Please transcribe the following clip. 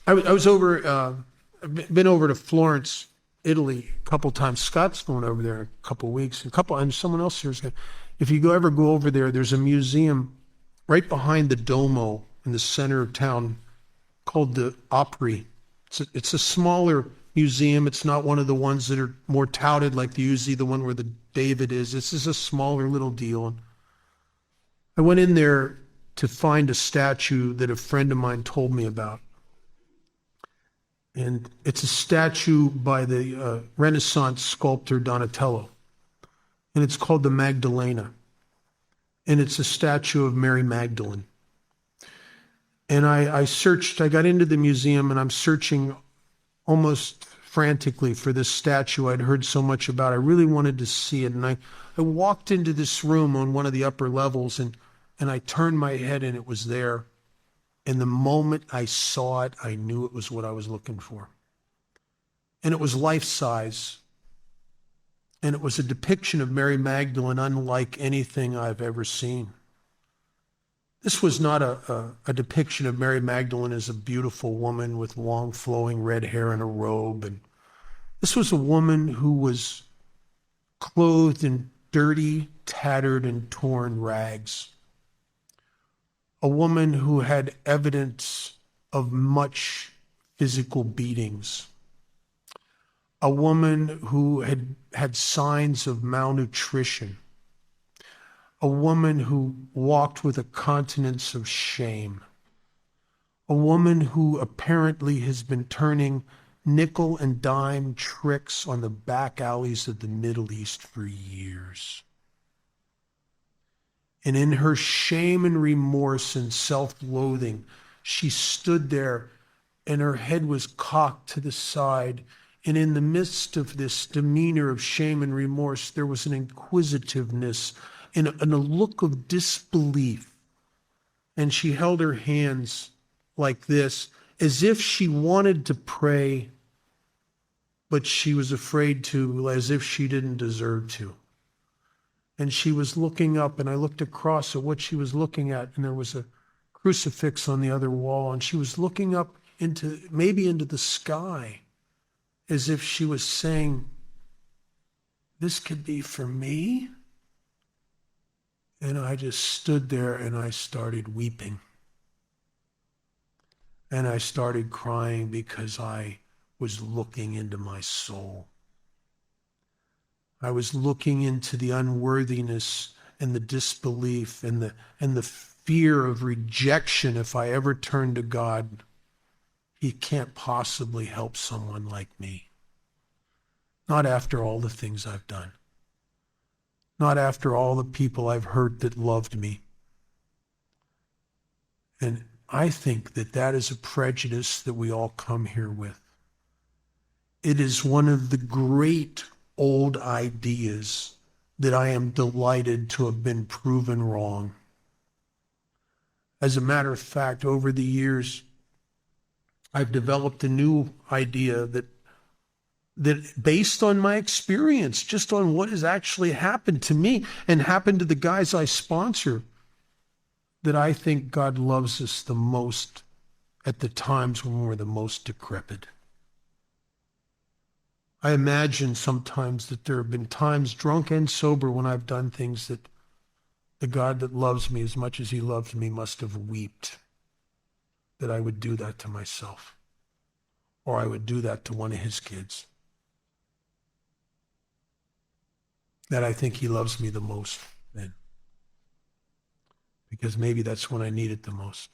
I was over, I've been over to Florence, Italy, a couple times. Scott's going over there in a couple weeks. And someone else here is going. If you ever go over there, there's a museum right behind the Duomo in the center of town called the Opry. It's a smaller museum. It's not one of the ones that are more touted, like usually the one where the David is. This is a smaller little deal. And I went in there to find a statue that a friend of mine told me about. And it's a statue by the Renaissance sculptor Donatello. And it's called the Magdalena. And it's a statue of Mary Magdalene. And I searched, I got into the museum and I'm searching almost frantically for this statue I'd heard so much about. I really wanted to see it. And I walked into this room on one of the upper levels and I turned my head and it was there. And the moment I saw it, I knew it was what I was looking for. And it was life-size. And it was a depiction of Mary Magdalene unlike anything I've ever seen. This was not a depiction of Mary Magdalene as a beautiful woman with long flowing red hair and a robe. And this was a woman who was clothed in dirty, tattered, and torn rags. A woman who had evidence of much physical beatings. A woman who had signs of malnutrition. A woman who walked with a countenance of shame. A woman who apparently has been turning nickel and dime tricks on the back alleys of the Middle East for years. And in her shame and remorse and self-loathing, she stood there and her head was cocked to the side. And in the midst of this demeanor of shame and remorse, there was an inquisitiveness and a look of disbelief. And she held her hands like this, as if she wanted to pray, but she was afraid to, as if she didn't deserve to. And she was looking up, and I looked across at what she was looking at, and there was a crucifix on the other wall, and she was looking up maybe into the sky, as if she was saying, this could be for me? And I just stood there and I started weeping. And I started crying because I was looking into my soul. I was looking into the unworthiness and the disbelief and the fear of rejection. If I ever turn to God, He can't possibly help someone like me. Not after all the things I've done. Not after all the people I've hurt that loved me. And I think that is a prejudice that we all come here with. It is one of the great old ideas that I am delighted to have been proven wrong. As a matter of fact, over the years, I've developed a new idea that based on my experience, just on what has actually happened to me and happened to the guys I sponsor, that I think God loves us the most at the times when we're the most decrepit. I imagine sometimes that there have been times, drunk and sober, when I've done things that the God that loves me as much as He loves me must have wept that I would do that to myself, or I would do that to one of His kids. That I think He loves me the most then. Because maybe that's when I need it the most.